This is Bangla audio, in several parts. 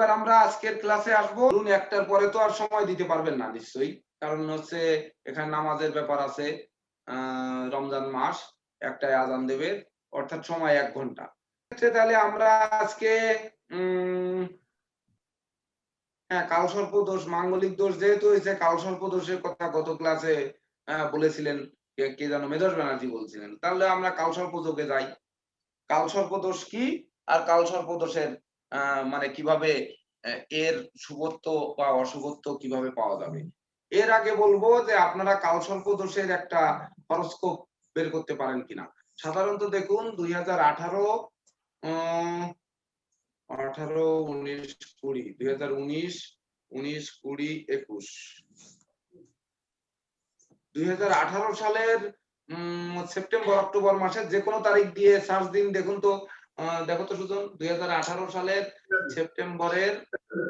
এইবার আমরা আজকের ক্লাসে আসবো। ধরুন একটার পরে তো আর সময় দিতে পারবেন না নিশ্চয়ই, কারণ হচ্ছে এখানে নামাজের ব্যাপার আছে। রমজান মাস, একটায় আজান দেবে, অর্থাৎ সময় 1 ঘন্টা। তাহলে আমরা আজকে হ্যাঁ, কালসর্প দোষ, মাঙ্গলিক দোষ যেহেতু হয়েছে, কালসর্প দোষের কথা গত ক্লাসে বলেছিলেন কে যেন মেধস ব্যানার্জি বলছিলেন। তাহলে আমরা কালসর্প যোগে যাই। কালসর্প দোষ কি আর কালসর্প দোষের মানে কিভাবে এর শুভত্ব বা অশুভত্ব কিভাবে পাওয়া যাবে। এর আগে বলবো যে আপনারা কালসর্প দোষের একটা হরোস্কোপ বের করতে পারেন কিনা। সাধারণত দেখুন 2018 18 19 20 2019 19 20 21 2018 সালের সেপ্টেম্বর অক্টোবর মাসের যে কোনো তারিখ দিয়ে সার্চ দিন, দেখুন তো। দেখো তো সুজন, 2018 সালের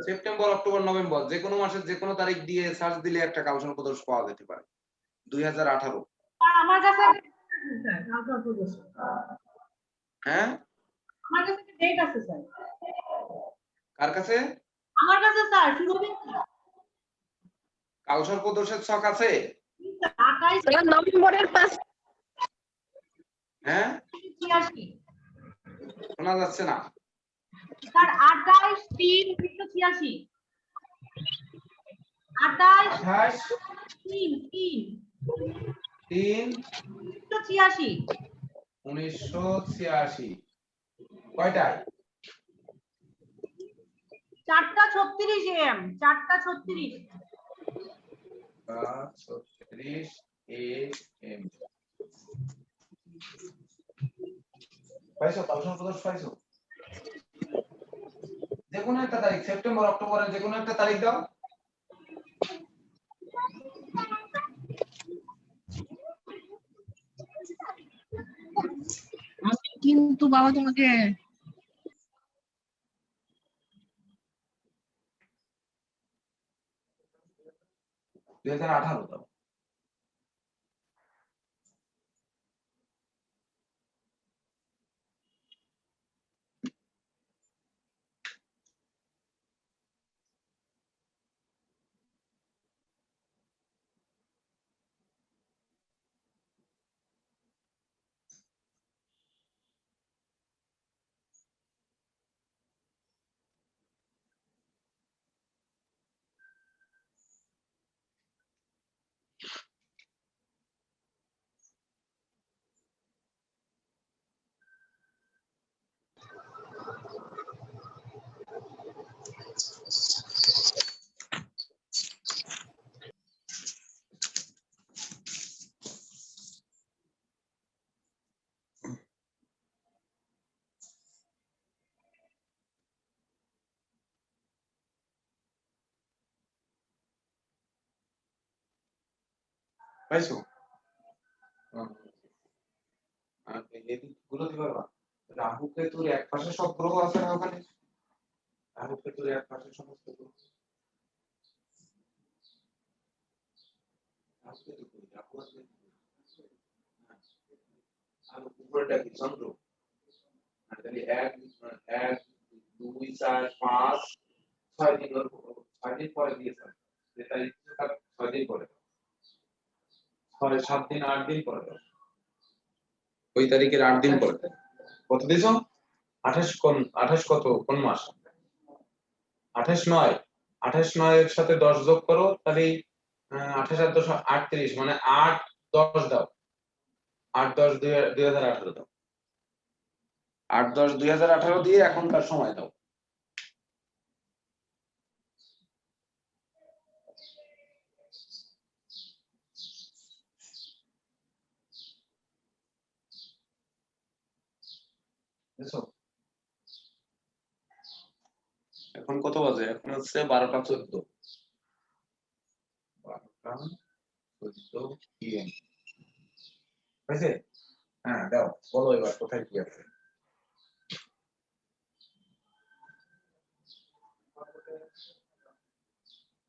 সেপ্টেম্বর অক্টোবর নভেম্বর যে কোনো মাসের যে কোনো তারিখ দিয়ে সার্চ দিলে একটা কালসর্প দোষ পাওয়া যেতে পারে। 2018 আমার কাছে স্যার কালসর্প দোষ। হ্যাঁ, আমার কাছে ডেট আছে স্যার। কার কাছে? আমার কাছে স্যার শুরুদিন কালসর্প দোষের ছক আছে। 28 নভেম্বরের 5 হ্যাঁ, 86 শোনা যাচ্ছে না স্যার। 28/3/86 28/3/3/1986 1986 কয়টায়? 4:36 AM 4:36 AM পাইছো? কালসর্প দোষ পাইছো? যে কোনো একটা তারিখ, সেপ্টেম্বর অক্টোবরের যে কোনো একটা তারিখ দাও। কিন্তু বাবা তোমাকে 2018 দাও। পাইছো? গুলো দিতে পারবা? রাহু কেতুর এক পাশে সব গ্রহ আছে না ওখানে? রাহু কেতুর এক পাশে সমস্ত গ্রহ। রাহু কেতু কই? রাহু আছে। আর উপরেটা কি? চন্দ্র। আর তাহলে 1 2 4 5 6 দিন 6 দিন পরে দিয়েছে। যে তারিখ তার 6 দিন পরে। 6 7 দিন 8 দিন পরে। ওই তারিখের 8 দিন পরে। কত দিছো? 28 কোন 28 কত কোন মাস? 28 9 28 9 এর সাথে 10 যোগ করো, তাহলে 28 আর 10 38, মানে 8 10 দাও। 8 10 2018 দাও। 8 10 2018 দিয়ে এখনকার সময় দাও। এখন কত বাজে? এখন হচ্ছে 12টা 14। 12টা 14 PM। হয়েছে? হ্যাঁ দাও, বলো এবার কোথায় কি আছে।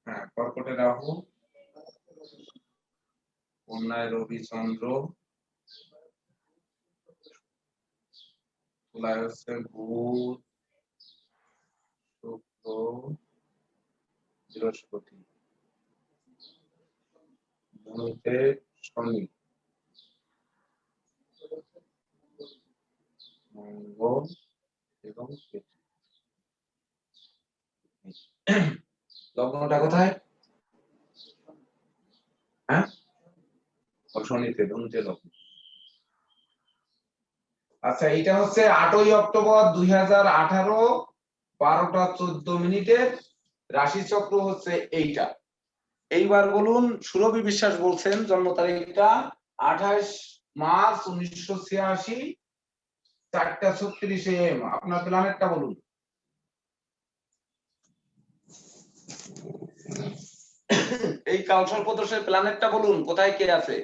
হ্যাঁ, কর্কটে রাহু, কন্যায় রবি চন্দ্র, তুলায় হচ্ছে বুধ শুক্র বৃহস্পতি, ধনুতে শনি, মঙ্গল এবং কেতু। লগ্নটা কোথায়? হ্যাঁ, শনিতে, ধনুতে লগ্ন। আচ্ছা, এটা হচ্ছে 8ই অক্টোবর 2018 12টা 14 মিনিটের রাশি চক্র হচ্ছে এইটা। এইবার বলুন, সুরভি বিশ্বাস বলছেন জন্ম তারিখটা 28 মার্চ 1986 4টা 36 AM। আপনার প্ল্যানেটটা বলুন। এই কালসর্পদোষের প্ল্যানেটটা বলুন, কোথায় কে আছে?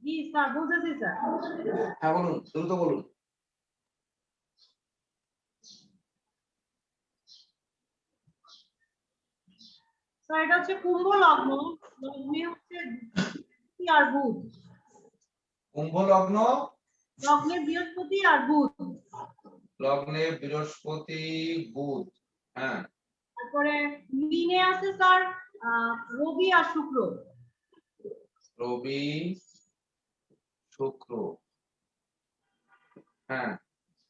জি স্যার, বুঝেছি স্যার। হ্যাঁ বলুন, দ্রুত বলুন। স্যার এটা হচ্ছে কুম্ভ লগ্ন, লগ্নে হচ্ছে বৃহস্পতি আর বুধ। কুম্ভ লগ্ন, লগ্নে বৃহস্পতি আর বুধ। লগ্নে বৃহস্পতি বুধ। হ্যাঁ, তারপরে মীনে আছে স্যার রবি আর শুক্র। রবি শুক্র। হ্যাঁ,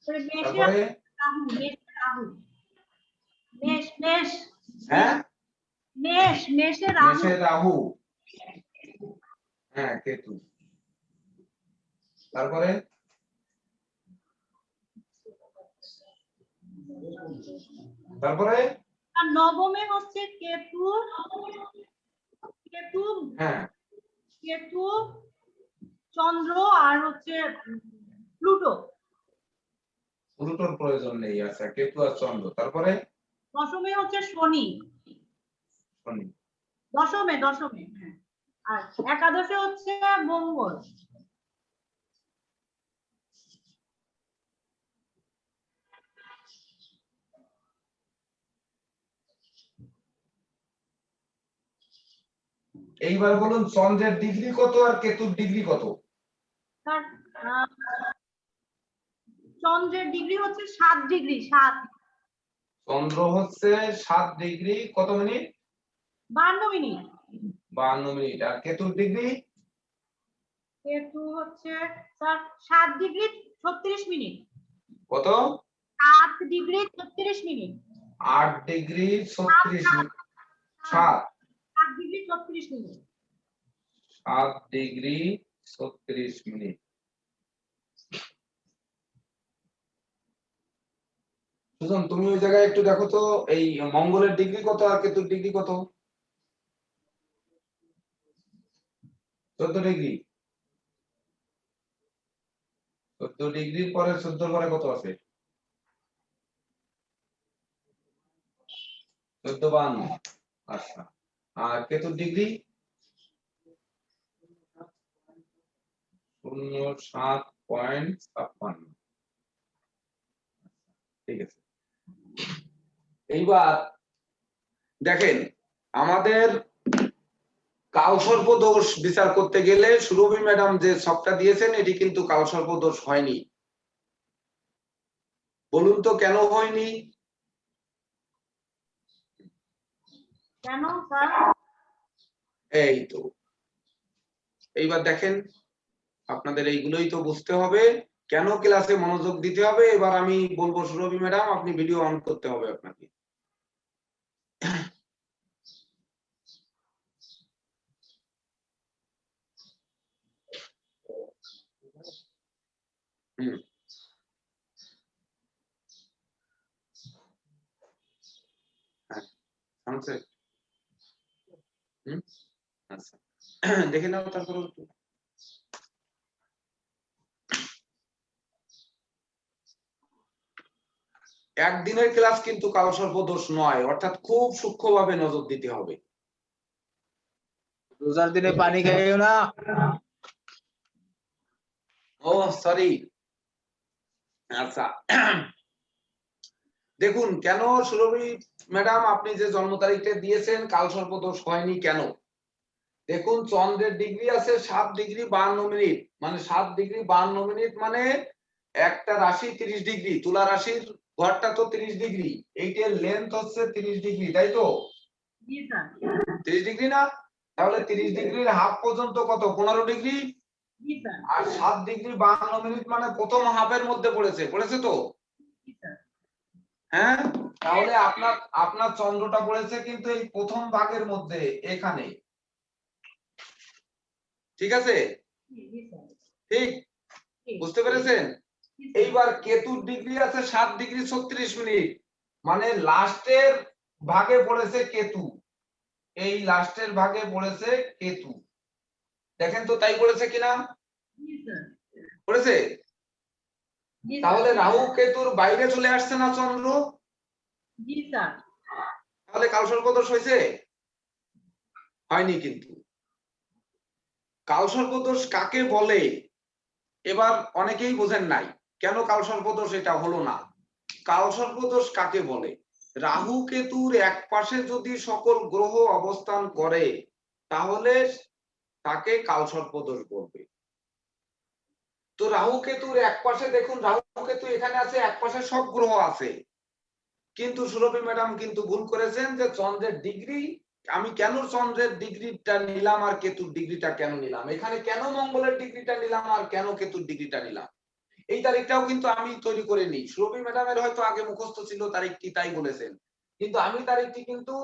মেষে তারপরে রাহু, মেষে রাহু। মেষ মেষ হ্যাঁ, মেষে রাহু। মেষে রাহু। হ্যাঁ, কেতু। তারপরে তারপরে আর নবমে হচ্ছে কেতু, কেতু হ্যাঁ, কেতু চন্দ্র আর হচ্ছে প্লুটো। প্লুটোর প্রয়োজন নেই। আচ্ছা, কেতু আর চন্দ্র। তারপরে দশমে হচ্ছে শনি, শনি। দশমে হ্যাঁ। আর একাদশে হচ্ছে মঙ্গল। এইবার বলুন, চন্দ্রের ডিগ্রি কত আর কেতুর ডিগ্রি কত? স্যার চন্দ্রের ডিগ্রি হচ্ছে 7 ডিগ্রি 7। চন্দ্র হচ্ছে 7 ডিগ্রি কত মিনিট? 52 মিনিট। 52 মিনিট। আর কেতুর ডিগ্রি? কেতু হচ্ছে স্যার 7 ডিগ্রি 36 মিনিট। কত? 7 degree 36 minute. 8 degree 36 minute. 7 degree 36 minute. 7 degree 36 minute. Sujan, তুমি ওই জায়গায় একটু দেখো তো, এই মঙ্গলের ডিগ্রি কত আর কেতুর ডিগ্রি কত? 14 ডিগ্রি। 14 ডিগ্রির পরে 14 পরে কত আছে? 14 52। আচ্ছা, আর কেতুর ডিগ্রি 07.56। ঠিক আছে। এইবার দেখেন, আমাদের কালসর্প দোষ বিচার করতে গেলে সুরভি ম্যাডাম যে ছকটা দিয়েছেন এটি কিন্তু কালসর্প দোষ হয়নি। বলুন তো কেন হয়নি? কেন স্যার? এই তো, এইবার দেখেন, আপনাদের এইগুলোই তো বুঝতে হবে, কেন ক্লাসে মনোযোগ দিতে হবে। এবার আমি বলবো সুরভি ম্যাডাম, আপনি ভিডিও অন করতে হবে আপনাকে। আচ্ছা, দেখে নাও তারপর। একদিনের ক্লাস কিন্তু কালসর্প দোষ নয়, অর্থাৎ খুব সূক্ষ্মভাবে নজর দিতে হবে। রোজার দিনে পানি খাইও না। ও সরি। আচ্ছা, দেখুন কেন সুরভি ম্যাডাম আপনি যে জন্ম তারিখটা দিয়েছেন কালসর্প দোষ হয়নি কেন। দেখুন, চন্দ্রের ডিগ্রি আছে 7 ডিগ্রি 52 মিনিট, মানে 7 ডিগ্রি 52 মিনিট মানে একটা রাশি 30 ডিগ্রি। তুলা রাশির ঘরটা তো 30 ডিগ্রি, এইটার লেন্থ হচ্ছে 30 ডিগ্রি, তাই তো? জি স্যার 30 ডিগ্রি না? তাহলে 30 ডিগ্রির হাফ পর্যন্ত কত? 15 ডিগ্রি। জি স্যার আর 7 ডিগ্রি 52 মিনিট মানে প্রথম হাফের মধ্যে পড়েছে, পড়েছে তো? জি স্যার হ্যাঁ, তাহলে আপনার আপনার চন্দ্রটা পড়েছে কিন্তু এই প্রথম ভাগের মধ্যে, এখানে। ঠিক আছে? জি স্যার ঠিক, বুঝতে পেরেছেন? এইবার কেতুর ডিগ্রি আছে 7 ডিগ্রি 36 মিনিট, মানে লাস্টের ভাগে পড়েছে কেতু, এই লাস্টের ভাগে পড়েছে কেতু। দেখেন তো তাই পড়েছে কিনা? জি স্যার পড়েছে। তাহলে রাহু কেতুর বাইরে চলে আসছে না চন্দ্র? জি স্যার তাহলে কালসর্পদোষ হয়েছে? হয়নি কিন্তু। কালসর্পদোষ কাকে বলে? এবার অনেকেই বোঝেন নাই কেন কালসর্পদোষ এটা হলো না। কালসর্পদোষ কাকে বলে? রাহু কেতুর এক পাশে যদি সকল গ্রহ অবস্থান করে তাহলে তাকে কালসর্পদোষ বলবে। তো রাহু কেতুর এক পাশে দেখুন, রাহু কেতু এখানে আছে, এক পাশে সব গ্রহ আছে, কিন্তু সুরভি ম্যাডাম কিন্তু ভুল করেছেন যে চন্দ্রের ডিগ্রি, আমি কেন চন্দ্রের ডিগ্রিটা নিলাম আর কেতুর ডিগ্রিটা কেন নিলাম, এখানে কেন মঙ্গলের ডিগ্রিটা নিলাম আর কেন কেতুর ডিগ্রিটা নিলাম, এই তারিখটাও কিন্তু আমি তৈরি করে নিই। সুরভি ম্যাডামের হয়তো আগে মুখস্থ ছিল তারিখটি, তাই বলেছেন, কিন্তু আমি তারিখটি কিন্তু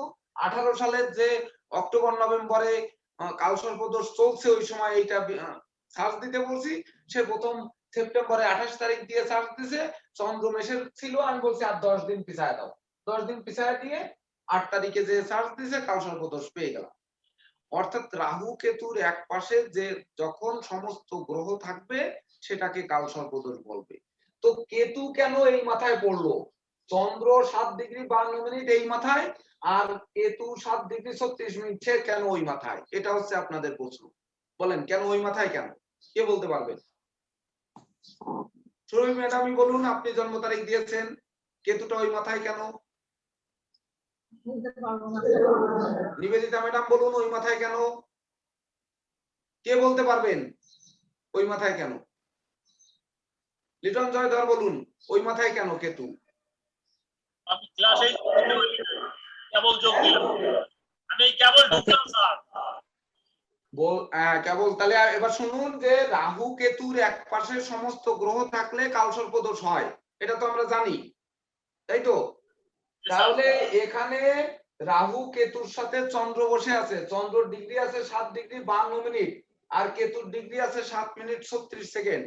18 সালের যে অক্টোবর নভেম্বরে কালসর্পদোষ চলছে ওই সময় এইটা সার্চ দিতে বলছি, সে প্রথম সেপ্টেম্বরে 28 তারিখ দিয়ে সার্চ দিছে, চন্দ্র মেষের ছিল, আমি বলছি আর 10 দিন পিছায় দাও, 10 দিন পিছায় দিয়ে 8 তারিখে যে সার্চ দিছে কালসর্পদোষ পেয়ে গেলাম। অর্থাৎ রাহু কেতুর এক পাশে যে যখন সমস্ত গ্রহ থাকবে সেটাকে কালসর্পদোষ বলবে। তো কেতু কেন এই মাথায় পড়লো? চন্দ্র 7 ডিগ্রি 52 মিনিট এই মাথায়, আর কেতু 7 ডিগ্রি 36 মিনিট সে কেন ওই মাথায়? এটা হচ্ছে আপনাদের প্রশ্ন। বলেন কেন ওই মাথায়, কেন? কে বলতে পারবেন? সুরভি ম্যাডামই বলুন, আপনি জন্ম তারিখ দিয়েছেন, কেতুটা ওই মাথায় কেন? বলতে পারবো না নিবেদিতা ম্যাডাম বলুন ওই মাথায় কেন? কে বলতে পারবেন ওই মাথায় কেন? লিটন জয়ধর বলুন ওই মাথায় কেন কেতু? আমি ক্লাসে কেবল যোগ দিলাম, আমি কেবল ঢুকলাম স্যার। কেবল তাহলে এবার শুনুন যে রাহু কেতুর এক পাশে সমস্ত গ্রহ থাকলে কালসর্পদোষ হয়, এটা তো আমরা জানি, তাই তো? তাহলে এখানে রাহু কেতুর সাথে চন্দ্র বসে আছে, চন্দ্র ডিগ্রি আছে 7 ডিগ্রি 52 মিনিট আর কেতুর ডিগ্রি আছে 7 মিনিট 36 সেকেন্ড,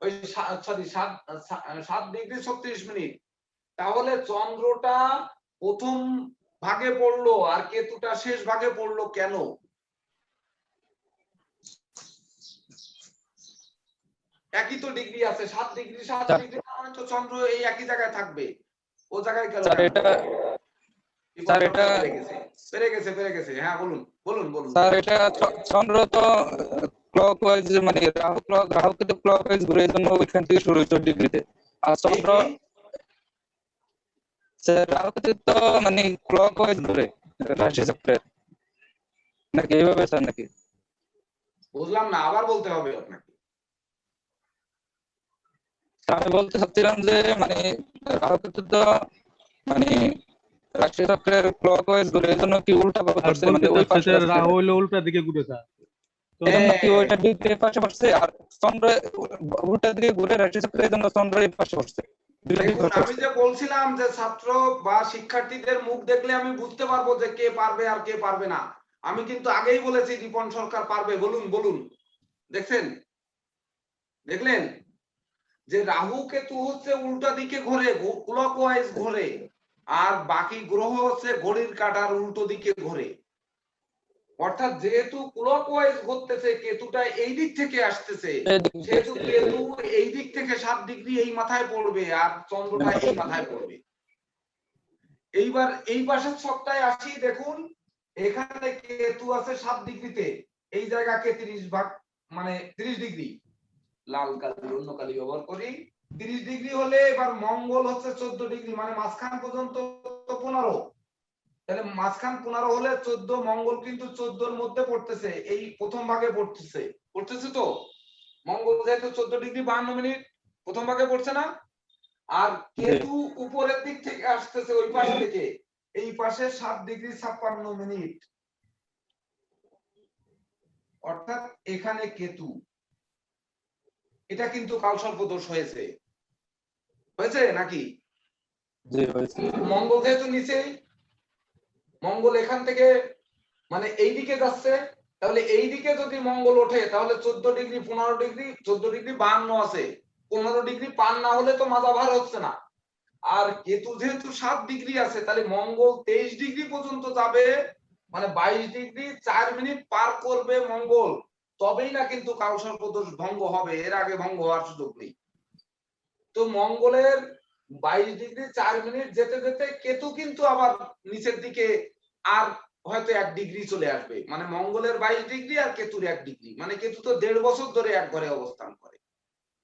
ওই সরি 7 ডিগ্রি 36 মিনিট। তাহলে চন্দ্রটা প্রথম ভাগে পড়লো আর কেতুটা শেষ ভাগে পড়লো কেন? একই তো ডিগ্রি আছে, 7 ডিগ্রি 7 ডিগ্রি, মানে তো চন্দ্র এই একই জায়গায় থাকবে, ও জায়গায় গেল স্যার কেন? স্যার এটা পেরে গেছে। হ্যাঁ বলুন বলুন বলুন। স্যার এটা চন্দ্র তো ক্লকওয়াইজ, মানে রাহু কিন্তু ক্লকওয়াইজ ঘুরে, জন্য ওইখান থেকে শুরু হচ্ছে ডিগ্রিতে। আর চন্দ্র স্যার রাহু কিন্তু তো মানে ক্লকওয়াইজ ঘুরে রাশি চক্রের, নাকি এইভাবে স্যার নাকি? বুঝলাম না, আবার বলতে হবে আপনাকে। আমি বলতে চাচ্ছিলাম যে মানে রাহু কিন্তু তো মানে রাশি চক্রের ক্লকওয়াইজ ঘুরে, এই জন্য কি উল্টা ভাবে করছে, মানে ওই পাশে রাহু হলো উল্টা দিকে ঘুরে যায়, কি ওইটা ডিগ্রির পাশে পড়ছে, আর চন্দ্র উল্টা দিকে ঘুরে রাশি চক্রের জন্য চন্দ্র এই পাশে পড়ছে। আমি যে বলছিলাম যে ছাত্র বা শিক্ষার্থীদের মুখ দেখলে আমি বুঝতে পারবো যে কে পারবে আর কে পারবে না, আমি কিন্তু আগেই বলেছি রিপন সরকার পারবে। বলুন বলুন, দেখছেন, দেখলেন যে রাহু কেতু হচ্ছে উল্টা দিকে ঘোরে, ক্লকওয়াইজ ঘোরে, আর বাকি গ্রহ হচ্ছে ঘড়ির কাঁটার উল্টো দিকে ঘোরে। অর্থাৎ যেহেতু ক্লকওয়াইজ ঘুরতেছে, কেতুটা এই দিক থেকে আসতেছে, সেহেতু কেতু এই দিক থেকে 7 ডিগ্রি এই মাথায় পড়বে আর চন্দ্রটা এই মাথায় পড়বে। এইবার এই পাশের ছকটায় আসি, দেখুন এখানে কেতু আছে 7 ডিগ্রিতে, এই জায়গাকে 30 ভাগ মানে 30 ডিগ্রি, লাল কালি অন্য কালি ব্যবহার করি, 30 ডিগ্রি হলে এবার মঙ্গল হচ্ছে 14 ডিগ্রি, মানে মাঝখান পর্যন্ত 15, তাহলে মাঝখান 15 হলে 14, মঙ্গল কিন্তু 14 এর মধ্যে পড়তেছে, এই প্রথম ভাগে পড়তেছে তো মঙ্গল যেহেতু 14 ডিগ্রি 52 মিনিট প্রথম ভাগে পড়ছে না, আর কেতু উপরের দিক থেকে আসতেছে ওই পাশ থেকে, এই পাশে 7°56'। অর্থাৎ এখানে কেতু, এটা কিন্তু কালসর্প দোষ হয়েছে নাকি? জি হয়েছে। মঙ্গল যেহেতু নিচেই, মঙ্গল এখান থেকে মানে এই দিকে যাচ্ছে, তাহলে এই দিকে যদি মঙ্গল ওঠে তাহলে 14°, 15°, 14°52 আছে, 15° পার না হলে তো মাজা ভার হচ্ছে না। আর কেতু যেহেতু 7° আছে, তাহলে মঙ্গল 23° পর্যন্ত যাবে, মানে 22°4' পার করবে মঙ্গল, তবেই না কিন্তু কালসর্প দোষ ভঙ্গ হবে, এর আগে ভঙ্গ হওয়ার সুযোগ নেই। তো মঙ্গলের 22°4' যেতে যেতে কেতু কিন্তু আবার নিচের দিকে আর হয়তো 1° চলে আসবে, মানে মঙ্গলের 22° আর কেতুর 1°, মানে কেতু তো 1.5 বছর ধরে এক ঘরে অবস্থান করে,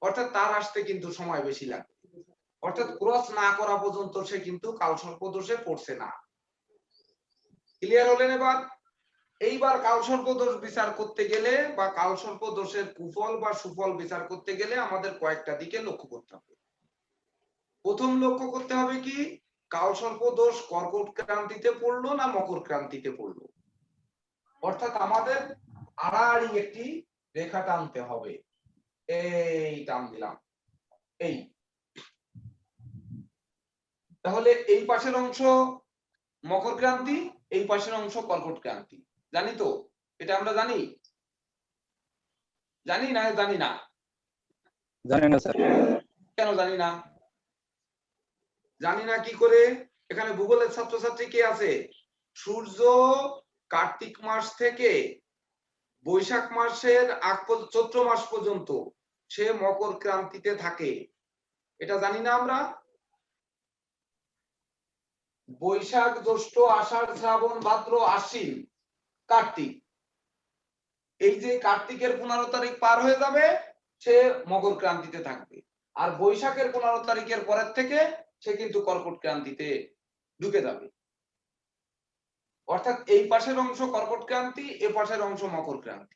অর্থাৎ তার আসতে কিন্তু সময় বেশি লাগবে। অর্থাৎ ক্রস না করা পর্যন্ত সে কিন্তু কালসর্প দোষে পড়ছে না। ক্লিয়ার হলেন? এইবার কালসর্প দোষ বিচার করতে গেলে বা কালসর্প দোষের কুফল বা সুফল বিচার করতে গেলে আমাদের কয়েকটা দিকে লক্ষ্য করতে হবে। প্রথম লক্ষ্য করতে হবে কি, কালসর্প দোষ কর্কট ক্রান্তিতে পড়লো না মকর ক্রান্তিতে পড়লো। অর্থাৎ আমাদের আড়াআড়ি একটি রেখা টানতে হবে। এই টান দিলাম, এই, তাহলে এই পাশের অংশ মকর ক্রান্তি, এই পাশের অংশ কর্কট ক্রান্তি। জানি তো? এটা আমরা জানি না? জানি না? জানি না স্যার। কেন জানি না? জানি না কি করে? এখানে ভূগোলের ছাত্রছাত্রী কে আছে? সূর্য কার্তিক মাস থেকে বৈশাখ মাসের চৈত্র মাস পর্যন্ত সে মকর ক্রান্তিতে থাকে, এটা জানি না আমরা? বৈশাখ, জ্যৈষ্ঠ, আষাঢ়, শ্রাবণ, ভাদ্র, আশ্বিন, কার্তিক, এই যে কার্তিকের 15 তারিখ পার হয়ে যাবে সে মকর ক্রান্তিতে থাকবে, আর বৈশাখের 15 তারিখের পরের থেকে সে কিন্তু কর্কট ক্রান্তিতে ঢুকে যাবে। অর্থাৎ এই পাশের অংশ কর্কট ক্রান্তি, এ পাশের অংশ মকর ক্রান্তি,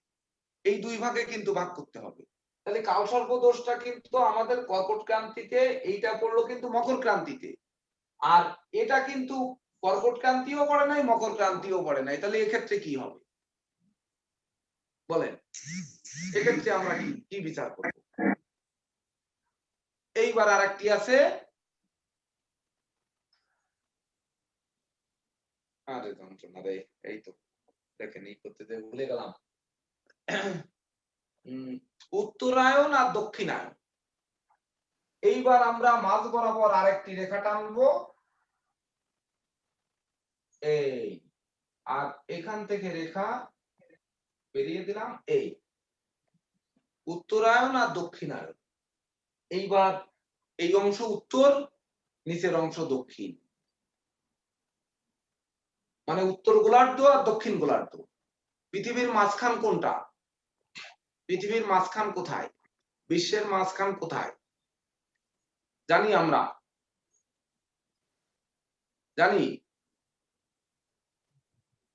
এই দুই ভাগে কিন্তু ভাগ করতে হবে। তাহলে কালসর্প দোষটা কিন্তু আমাদের কর্কট ক্রান্তিতে, এইটা পড়লো কিন্তু মকর ক্রান্তিতে, আর এটা কিন্তু কর্কট ক্রান্তিও পড়ে নাই, মকর ক্রান্তিও পড়ে নাই। তাহলে এক্ষেত্রে কি হবে বলেন? এক্ষেত্রে আমরা কি বিচার করব? এইবার আরেকটি আছে, আরে যন্ত্রণা রে, এই তো দেখেন এই করতে যে ভুলে গেলাম। উত্তরায়ণ আর দক্ষিণায়ন। এইবার আমরা মাঝ বরাবর আরেকটি রেখা টানবো, এই, আর এখান থেকে রেখা বেরিয়ে দিলাম, এই উত্তরায়ণ আর দক্ষিণায়ন। এইবার এই অংশ উত্তর, নিচের অংশ দক্ষিণ, মানে উত্তর গোলার্ধ আর দক্ষিণ গোলার্ধ। পৃথিবীর মাঝখান কোনটা? পৃথিবীর মাঝখান কোথায়? বিশ্বের মাঝখান কোথায় জানি আমরা? জানি?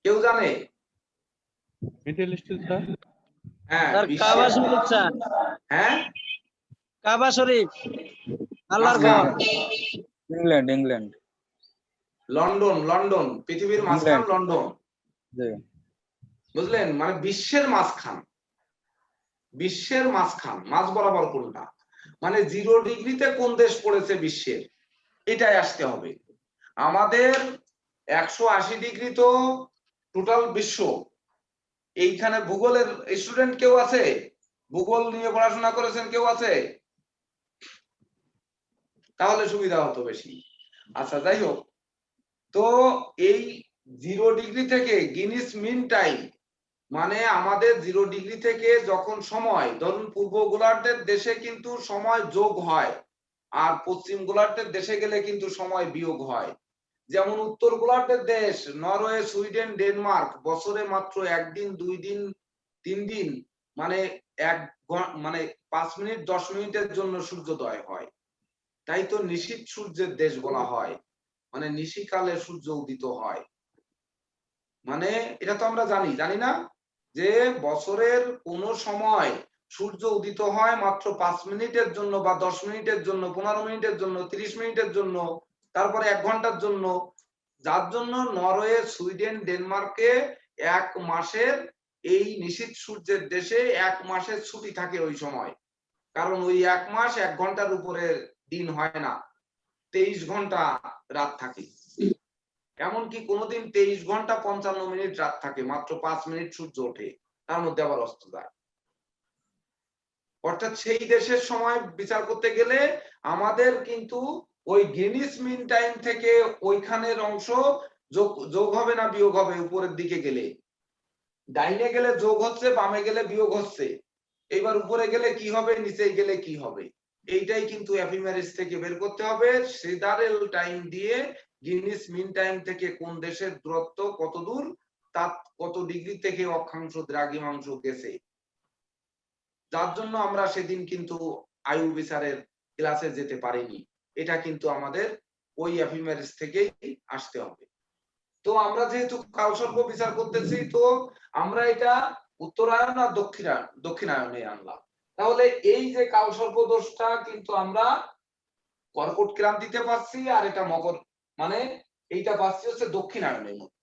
কেউ জানে? Middle east sir. হ্যাঁ, স্যার কাবা শরীফ স্যার। হ্যাঁ, কাবা শরীফ আল্লাহর ঘর। ইংল্যান্ড। লন্ডন, পৃথিবীর মাঝখান লন্ডন, জি। বুঝলেন? মানে বিশ্বের মাঝখান, বিশ্বের মাঝখান, মাঝ বরাবর কোনটা, মানে 0°তে কোন দেশ পড়েছে বিশ্বের, এটাই আসতে হবে আমাদের। 180° তো টোটাল বিশ্ব। এইখানে ভূগোলের স্টুডেন্ট কেউ আছে? ভূগোল নিয়ে পড়াশোনা করেছেন কেউ আছে? তাহলে সুবিধা হতো বেশি। আচ্ছা, যাই হোক, তো এই 0° থেকে গিনিস মিন টাইম, মানে আমাদের 0° থেকে যখন সময়, ধরুন পূর্ব গোলার্ধের দেশে কিন্তু সময় যোগ হয়, আর পশ্চিম গোলার্ধের দেশে গেলে কিন্তু সময় বিয়োগ হয়। যেমন উত্তর গোলার্ধের দেশ নরওয়ে, সুইডেন, ডেনমার্ক বছরে মাত্র 1 দিন, 2 দিন, 3 দিন, মানে 5 মিনিট 10 মিনিটের জন্য সূর্যোদয় হয়। তাই তো নিশীথ সূর্যের দেশ বলা হয়, মানে নিশিকালে সূর্য উদিত হয়। মানে এটা তো আমরা জানি না যে বছরের কোন সময় সূর্য উদিত হয় মাত্র 5 মিনিটের জন্য বা 10 মিনিটের জন্য, 15 মিনিটের জন্য, 30 মিনিটের জন্য, তারপরে 1 ঘন্টার জন্য, যার জন্য নরওয়ে, সুইডেন, ডেনমার্কে 1 মাসের এই নিশীথ সূর্যের দেশে 1 মাসের ছুটি থাকে ওই সময়। কারণ ওই 1 মাস 1 ঘন্টার উপরে দিন হয় না, 23 ঘন্টা রাত থাকে। এমনকি কোনোদিন 23 ঘন্টা 55 মিনিট রাত থাকে, মাত্র 5 মিনিট সূর্য ওঠে, তার মধ্যে আবার অস্ত যায়। অর্থাৎ সেই দেশের সময় বিচার করতে গেলে আমাদের কিন্তু ওই গ্রিনিচ মিন টাইম থেকে ওইখানের অংশ যোগ হবে না বিয়োগ হবে? উপরের দিকে গেলে ডাইনে গেলে যোগ হচ্ছে, বামে গেলে বিয়োগ হচ্ছে। এইবার উপরে গেলে কি হবে, নিচে গেলে কি হবে? এইটাই কিন্তু এফিমেরিস থেকে বের করতে হবে। সিদারেল টাইম দিয়ে গ্রিনিচ মিন টাইম থেকে কোন দেশের দূরত্ব কত দূর, তার কত ডিগ্রি থেকে অক্ষাংশ দ্রাঘিমাংশ গেছে। যার জন্য আমরা সেদিন কিন্তু আয়ু বিচারের ক্লাসে যেতে পারিনি। এটা কিন্তু আমাদের ওই এফিমেরিস থেকেই আসতে হবে। তো আমরা যেহেতু কালসর্প বিচার করতেছি, তো আমরা এটা উত্তরায়ণ আর দক্ষিণায়নে আনলাম। তাহলে এই যে কালসর্প দোষটা কিন্তু আমরা কর্কট ক্রান্তিতে পাচ্ছি, আর এটা মকর মানে এইটা পাচ্ছি হচ্ছে দক্ষিণায়নের মধ্যে।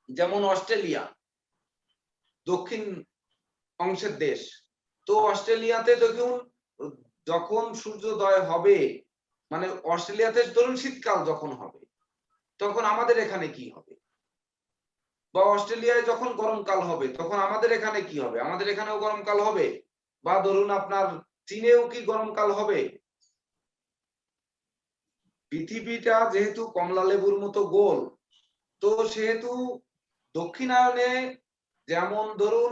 যেমন অস্ট্রেলিয়া দক্ষিণ অংশের দেশ, তো অস্ট্রেলিয়াতে দেখুন যখন সূর্যোদয় হবে, মানে অস্ট্রেলিয়াতে ধরুন শীতকাল যখন হবে, তখন আমাদের এখানে কি হবে? বা অস্ট্রেলিয়ায় যখন গরমকাল হবে, তখন আমাদের এখানে কি হবে? আমাদের এখানেও গরমকাল হবে। বা ধরুন আপনার চীনেও কি গরমকাল হবে? পৃথিবীটা যেহেতু কমলা লেবুর মতো গোল, তো সেহেতু দক্ষিণায়নে যেমন ধরুন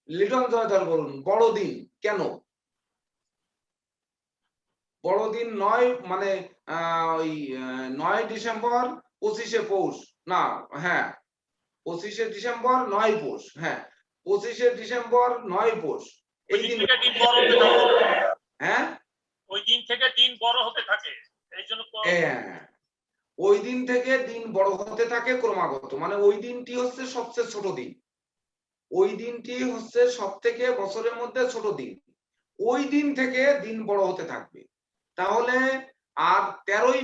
লিটন জয়দার বলুন বড়দিন কেন? বড়দিন 9 ডিসেম্বর 25শে পৌষ, না হ্যাঁ 25শে ডিসেম্বর 9 পৌষ, হ্যাঁ 25শে ডিসেম্বর 9 পৌষ, এই দিন দিন বড় হতে থাকে। হ্যাঁ ওই দিন থেকে দিন বড় হতে থাকে, এই জন্য ওই দিন থেকে দিন বড় হতে থাকে ক্রমাগত, মানে ওই দিনটি হচ্ছে সবচেয়ে ছোট দিন, ওই দিনটি হচ্ছে সব থেকে বছরের মধ্যে ছোট দিন, ওই দিন থেকে দিন বড় হতে থাকবে। তাহলে আর 13ই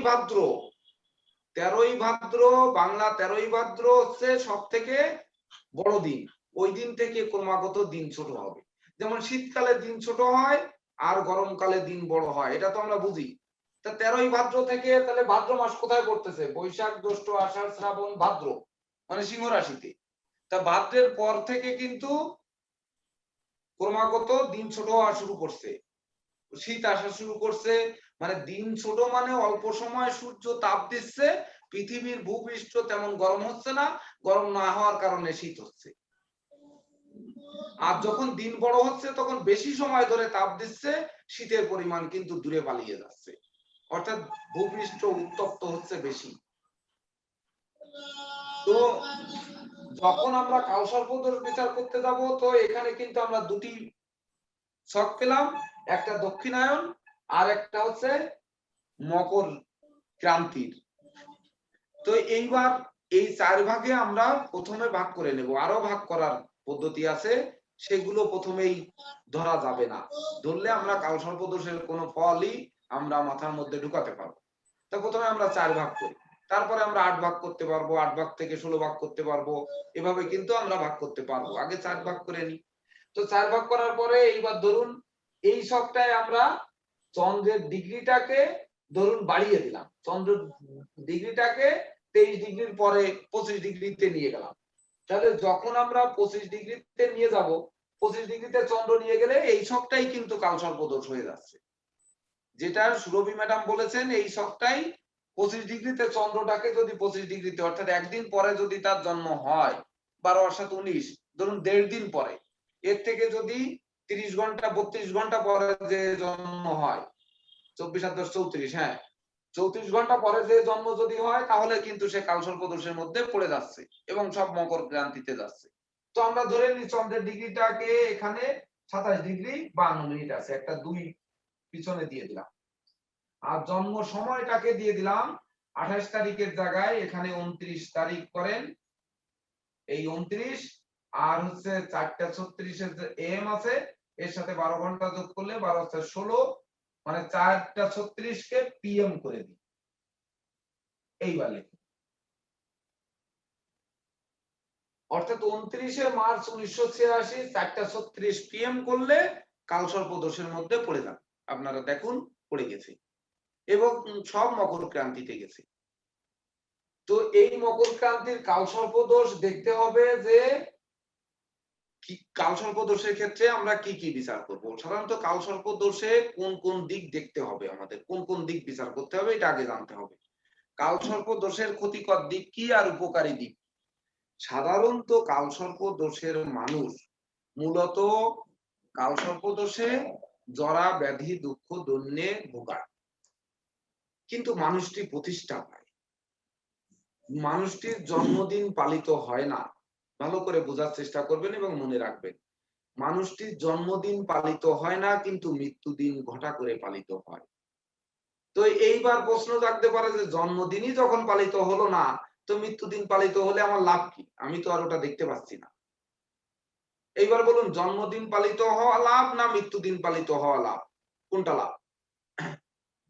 ভাদ্র বাংলা 13ই ভাদ্র হচ্ছে সব থেকে বড় দিন, ওই দিন থেকে ক্রমাগত দিন ছোট হবে। যেমন শীতকালে দিন ছোট হয় আর গরমকালে দিন বড় হয়, এটা তো আমরা বুঝি। তা 13ই ভাদ্র থেকে তাহলে ভাদ্র মাস কোথায় পড়তেছে? বৈশাখ, জ্যৈষ্ঠ, আষাঢ়, শ্রাবণ, ভাদ্র, মানে সিংহ রাশিতে। তা ভাদ্রের পর থেকে কিন্তু ক্রমাগত দিন ছোট হওয়া শুরু করছে, শীত আসা শুরু করছে। মানে দিন ছোট মানে অল্প সময় সূর্য তাপ দিচ্ছে, পৃথিবীর ভূপৃষ্ঠ তেমন গরম হচ্ছে না, গরম না হওয়ার কারণে শীত হচ্ছে। আর যখন দিন বড় হচ্ছে তখন বেশি সময় ধরে তাপ দিচ্ছে, শীতের পরিমাণ কিন্তু দূরে পালিয়ে যাচ্ছে, অর্থাৎ ভূপৃষ্ঠ উত্তপ্ত হচ্ছে বেশি। তো যখন আমরা কালসর্প দোষ বিচার করতে যাব, তো এখানে কিন্তু আমরা দুটি ছক পেলাম, একটা দক্ষিণায়ন আর একটা হচ্ছে মকর ক্রান্তির। তো এইবার এই 4 ভাগে আমরা প্রথমে ভাগ করে নেব, আরো ভাগ করার পদ্ধতি আছে, সেগুলো প্রথমেই ধরা যাবে না, ধরলে আমরা কালসর্প দোষের কোনো ফলই আমরা মাথার মধ্যে ঢুকাতে পারবো। তো প্রথমে আমরা 4 ভাগ করি, তারপরে আমরা 8 ভাগ করতে পারবো, 8 ভাগ থেকে 16 ভাগ করতে পারবো, এভাবে কিন্তু আমরা ভাগ করতে পারবো। আগে 4 ভাগ করে নিই। তো 4 ভাগ করার পরে এইবার ধরুন এই সবটাই আমরা চন্দ্রের ডিগ্রিটাকে ধরুন বাড়িয়ে দিলাম, চন্দ্রের ডিগ্রিটাকে 23 ডিগ্রির পরে 25 ডিগ্রিতে নিয়ে গেলাম। তাহলে যখন আমরা 25 ডিগ্রিতে নিয়ে যাব, 25 ডিগ্রিতে চন্দ্র নিয়ে গেলে এই সবটাই কিন্তু কালসর্প দোষ হয়ে যাচ্ছে। যেটা সুরভি ম্যাডাম বলেছেন, এই সবটাই 25 ডিগ্রিতে চন্দ্রটাকে যদি 25 ডিগ্রিতে অর্থাৎ একদিন পরে যদি তার জন্ম হয়, 12 আর 7 19, ধরুন 1.5 দিন পরে, এর থেকে যদি 30 ঘন্টা 32 ঘন্টা পরে যে জন্ম হয়, 24 আর 10 34, হ্যাঁ 34 ঘন্টা পরে যে জন্ম যদি হয়, তাহলে কিন্তু সে কালসর্প দোষের মধ্যে পড়ে যাচ্ছে এবং সব মকর ক্রান্তিতে যাচ্ছে। তো আমরা ধরে নিই চন্দ্রের ডিগ্রিটাকে এখানে 27 ডিগ্রি 52 মিনিট আছে, একটা 2 পিছনে দিয়ে দিলাম, আর জন্ম সময়টাকে দিয়ে দিলাম 28 তারিখের জায়গায় এখানে 29 তারিখ করেন, এই 29 আর হচ্ছে 4টা 36 যে এম আছে এর সাথে 12 ঘন্টা যোগ করলে 12 হচ্ছে 16, মানে 4টা 36 কে পিএম করে দিই। এইবার লিখি অর্থাৎ 29শে মার্চ 1986 4টা 36 পিএম করলে কালসর্প দোষের মধ্যে পড়ে যাবে। আপনারা দেখুন পড়ে গেছে এবং সব মকর ক্রান্তিতে গেছে। তো এই মকর ক্রান্তির কালসর্প দোষ দেখতে হবে যে কালসর্প দোষের ক্ষেত্রে আমরা কি কি বিচার করব। সাধারণত কালসর্প দোষে কোন কোন দিক দেখতে হবে, আমাদের কোন কোন দিক বিচার করতে হবে এটা আগে জানতে হবে। কালসর্প দোষের ক্ষতিকর দিক কি আর উপকারী দিক। সাধারণত কালসর্প দোষের মানুষ মূলত কালসর্প দোষে জরা ব্যাধি দুঃখ দৈন্যে ভোগায়, কিন্তু মানুষটি প্রতিষ্ঠা পায়, মানুষটির জন্মদিন পালিত হয় না। ভালো করে বোঝার চেষ্টা করবেন এবং মনে রাখবেন, মানুষটির জন্মদিন পালিত হয় না কিন্তু মৃত্যুদিন ঘটা করে পালিত হয়। তো এইবার প্রশ্ন থাকতে পারে যে জন্মদিনই যখন পালিত হলো না তো মৃত্যুদিন পালিত হলে আমার লাভ কি, আমি তো আর ওটা দেখতে পাচ্ছি না। এইবার বলুন জন্মদিন পালিত হওয়া লাভ না মৃত্যুদিন পালিত হওয়া লাভ, কোনটা লাভ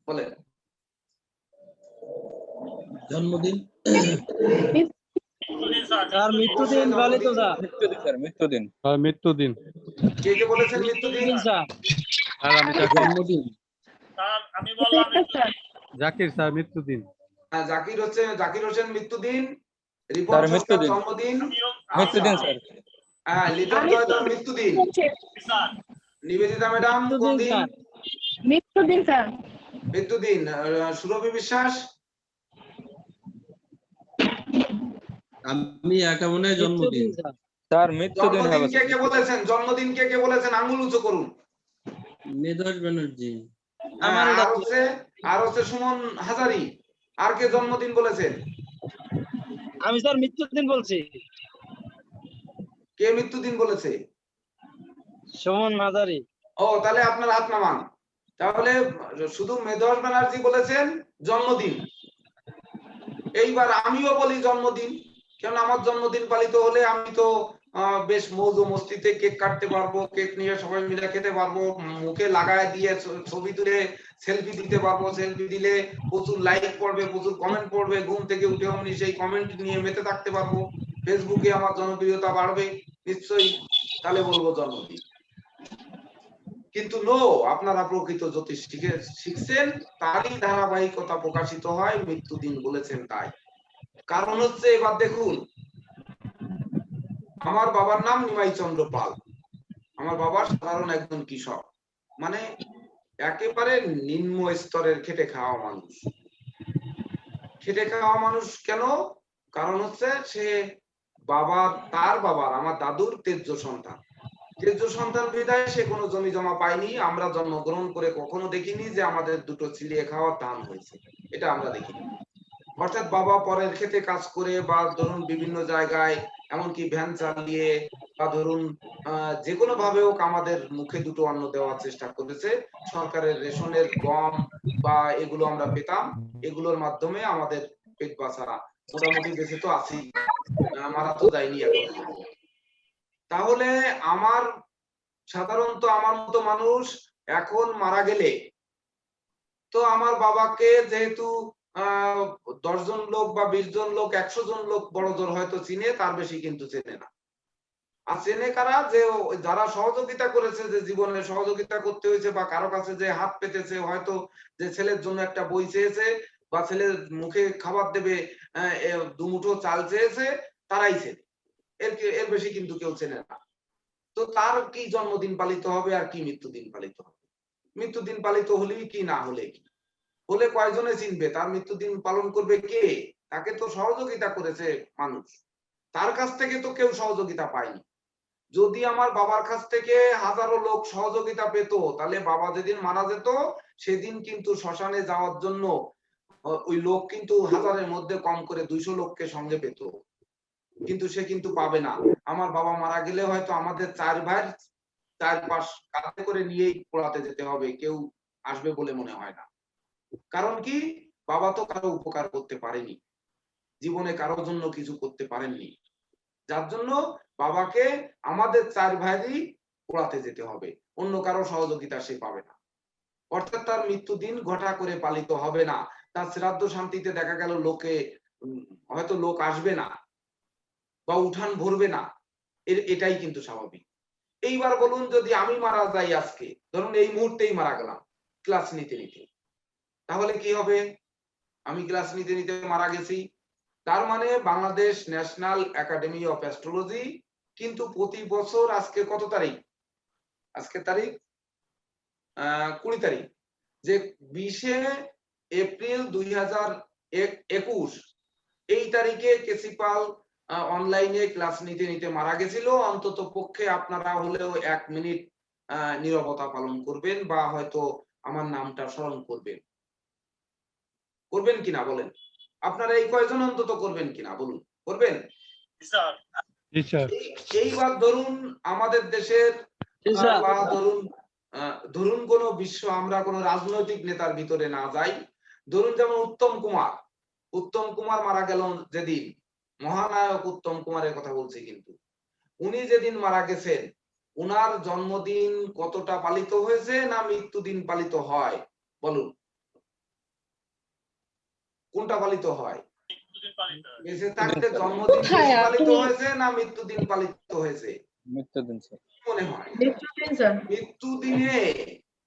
বলেন? জন্মদিন মৃত্যুদিন স্যার, স্যার মৃত্যুদিন পালিত স্যার। মৃত্যুদিন স্যার, মৃত্যুদিন। মৃত্যুদিন। কে কে বলেছেন মৃত্যুদিন? স্যার আর আমি জাকির। জন্মদিন স্যার আমি বললাম মৃত্যুদিন। জাকির স্যার মৃত্যুদিন। হ্যাঁ, জাকির হোসেন মৃত্যুদিন, রিপন স্যার সরকার মৃত্যুদিন। জন্মদিন, মৃত্যুদিন স্যার। হ্যাঁ লিটন জয়দার মৃত্যুদিন, স্যার নিবেদিতা ম্যাডাম কোন মৃত্যুদিন দিন? স্যার। মৃত্যুদিন স্যার। মৃত্যুদিন। সুরভি বিশ্বাস? আমি একা মনে হয় জন্মদিন। মৃত্যুদিন স্যার। স্যার মৃত্যুদিন হবে জন্মদিন কে কে বলেছেন? জন্মদিন কে কে বলেছেন আঙ্গুল উঁচু করুন। মেধাস ব্যানার্জি। আমার এটা আর হচ্ছে সুমন হাজারি। আর কে জন্মদিন বলেছেন? আমি স্যার মৃত্যুদিন বলছি। কে মৃত্যুদিন বলেছে? সুমন হাজারি। ও তাহলে আপনার হাত নামান। তাহলে শুধু মেধাস ব্যানার্জি বলেছেন জন্মদিন। এইবার আমিও বলি জন্মদিন, কারণ আমার জন্মদিন পালিত হলে আমি তো বেশ মৌজ মস্তিতে কেক কাটতে পারবো, কেক নিয়ে সবাই মিলে খেতে পারবো, মুখে লাগায় দিয়ে ছবি তুলে সেলফি দিতে পারবো, সেলফি দিলে প্রচুর লাইক পড়বে, প্রচুর কমেন্ট পড়বে, ঘুম থেকে উঠে অমনি সেই কমেন্ট নিয়ে মেতে থাকতে পারবো, ফেসবুকে আমার জনপ্রিয়তা বাড়বে নিশ্চয়ই, তাহলে বলবো জন্মদিন। কিন্তু নো, আপনারা প্রকৃত জ্যোতিষ শিখছেন তারই ধারাবাহিকতা প্রকাশিত হয় মৃত্যুদিন বলেছেন তাই। কারণ হচ্ছে এবার দেখুন, আমার বাবার নাম নিমাই চন্দ্র পাল, আমার বাবা সাধারণ একজন কৃষক, মানে একেবারে নিম্ন স্তরের খেটে খাওয়া মানুষ। খেটে খাওয়া মানুষ কেন? কারণ হচ্ছে সে তার বাবার আমার দাদুর তেজ্য সন্তান, তেজ্য সন্তান বিধায় সে কোনো জমি জমা পায়নি। আমরা জন্মগ্রহণ করে কখনো দেখিনি যে আমাদের দুটো চিলিয়ে খাওয়ার দান হয়েছে, এটা আমরা দেখিনি। অর্থাৎ বাবা পরের ক্ষেতে কাজ করে বা ধরুন বিভিন্ন জায়গায় এমনকি ভ্যান চালিয়ে বা ধরুন যে কোনো ভাবে হোক আমাদের মুখে দুটো অন্ন দেওয়ার চেষ্টা করেছে। সরকারের রেশনের গম বা এগুলো আমরা পেতাম, এগুলোর মাধ্যমে আমাদের পেট বাঁচা মোটামুটি বেঁচে তো আছি, মারা তো যায়নি এখন। তাহলে সাধারণত আমার মতো মানুষ এখন মারা গেলে তো আমার বাবাকে যেহেতু 10 জন লোক বা 20 জন লোক 100 জন লোক বড় জোর হয়তো চিনে, তার বেশি কিন্তু চেনে না। আর চেনে কারা? যে যারা সহযোগিতা করেছে, যে জীবনে সহযোগিতা করতে হয়েছে বা কারো কাছে যে হাত পেতেছে, হয়তো যে ছেলের জন্য একটা বই চেয়েছে বা ছেলের মুখে খাবার দেবে দুমুঠো চাল চেয়েছে, তারাই চেনে, এর বেশি কিন্তু কেউ চেনে না। তো তার কি জন্মদিন পালিত হবে আর কি মৃত্যুদিন পালিত হবে? মৃত্যুদিন পালিত হলেই কি, না হলে কি? হলে কয়জনে চিনবে? তার মৃত্যুদিন পালন করবে কে? তাকে তো সহযোগিতা করেছে মানুষ, তার কাছ থেকে তো কেউ সহযোগিতা পায়নি। যদি আমার বাবার কাছ থেকে হাজারো লোক সহযোগিতা পেত, তাহলে বাবা যেদিন মারা যেত সেদিন কিন্তু শ্মশানে যাওয়ার জন্য ওই লোক কিন্তু হাজারের মধ্যে কম করে 200 লোককে সঙ্গে পেত, কিন্তু সে কিন্তু পাবে না। আমার বাবা মারা গেলে হয়তো আমাদের 4 ভাইয়ের 4-5 কাঁধে করে নিয়েই পোড়াতে যেতে হবে, কেউ আসবে বলে মনে হয় না। কারণ কি? বাবা তো কারো উপকার করতে পারেনি, জীবনে কারোর জন্য কিছু করতে পারেননি। যার জন্য বাবাকে আমাদের 4 ভাইয়েরই পোড়াতে যেতে হবে, অন্য কারো সহযোগিতা সে পাবে না। অর্থাৎ তার মৃত্যুদিন ঘটা করে পালিত হবে না, তার শ্রাদ্ধ শান্তিতে দেখা গেল লোকে হয়তো লোক আসবে না বা উঠান ভরবে না, এটাই কিন্তু স্বাভাবিক। এইবার বলুন, যদি আমি মারা যাই আজকে, ধরুন এই মুহূর্তেই মারা গেলাম ক্লাস নিতে নিতে, তাহলে কি হবে? আমি ক্লাস নিতে নিতে মারা গেছি, তার মানে Bangladesh national academy of astrology কিন্তু প্রতি বছর আজকে কত তারিখ? আজকে তারিখ 20 তারিখ, যে 20শে এপ্রিল 2021 এই তারিখে কেসিপাল অনলাইনে ক্লাস নিতে নিতে মারা গেছিল। অন্তত পক্ষে আপনারা হলেও 1 মিনিট নীরবতা পালন করবেন বা হয়তো আমার নামটা স্মরণ করবেন। করবেন কিনা বলেন? আপনারা এই কয়জন অন্তত করবেন কিনা বলুন? করবেন? স্যার জি স্যার। এইবার ধরুন আমাদের দেশের বা ধরুন কোন বিশ্ব, আমরা কোন রাজনৈতিক নেতার ভিতরে না যাই, ধরুন যেমন উত্তম কুমার মারা গেল যেদিন, মহানায়ক উত্তম কুমারের কথা বলছি, কিন্তু উনি যেদিন মারা গেছেন উনার জন্মদিন কতটা পালিত হয়েছে না মৃত্যুদিন পালিত হয় বলুন? কোনটা পালিত হয়? মৃত্যুদিন পালিত হয়। বেঁচে থাকতে জন্মদিন পালিত হয়েছে না মৃত্যুদিন পালিত হয়েছে? মৃত্যুদিন স্যার। মনে হয় মৃত্যুদিন স্যার। মৃত্যুদিনে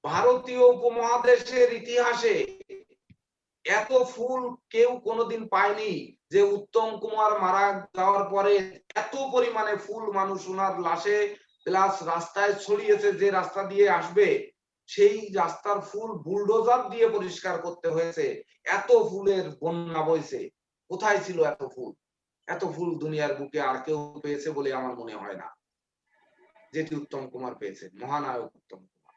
ভারতীয় উপমহাদেশের ইতিহাসে এত ফুল কেউ কোনোদিন পায়নি, যে উত্তম কুমার মারা যাওয়ার পরে এত পরিমাণে ফুল মানুষ ওনার লাশে প্লাস রাস্তায় ছড়িয়েছে, যে রাস্তা দিয়ে আসবে সেই রাস্তার ফুল বুলডোজার দিয়ে পরিষ্কার করতে হয়েছে, এত ফুলের বন্যা বইছে। কোথায় ছিল এত ফুল? এত ফুল দুনিয়ার বুকে আর কেউ পেয়েছে বলে আমার মনে হয় না, যেটি উত্তম কুমার পেয়েছেন, মহানায়ক উত্তম কুমার।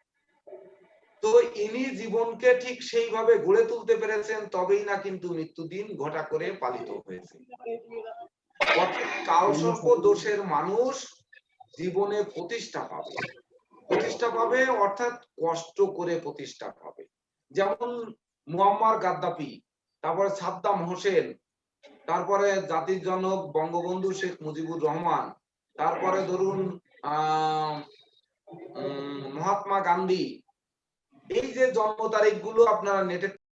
তো ইনি জীবনকে ঠিক সেইভাবে গড়ে তুলতে পেরেছেন, তবেই না কিন্তু মৃত্যুদিন ঘটা করে পালিত হয়েছে। কালসর্প দোষের মানুষ জীবনে প্রতিষ্ঠা পাবে, অর্থাৎ কষ্ট করে প্রতিষ্ঠা পাবে। যেমন মুয়াম্মার গাদ্দাফি, তারপরে সাদ্দাম হোসেন, তারপরে জাতির জনক বঙ্গবন্ধু শেখ মুজিবুর রহমান, তারপরে ধরুন মহাত্মা গান্ধী। এই যে জন্ম তারিখ গুলো আপনারা নেটে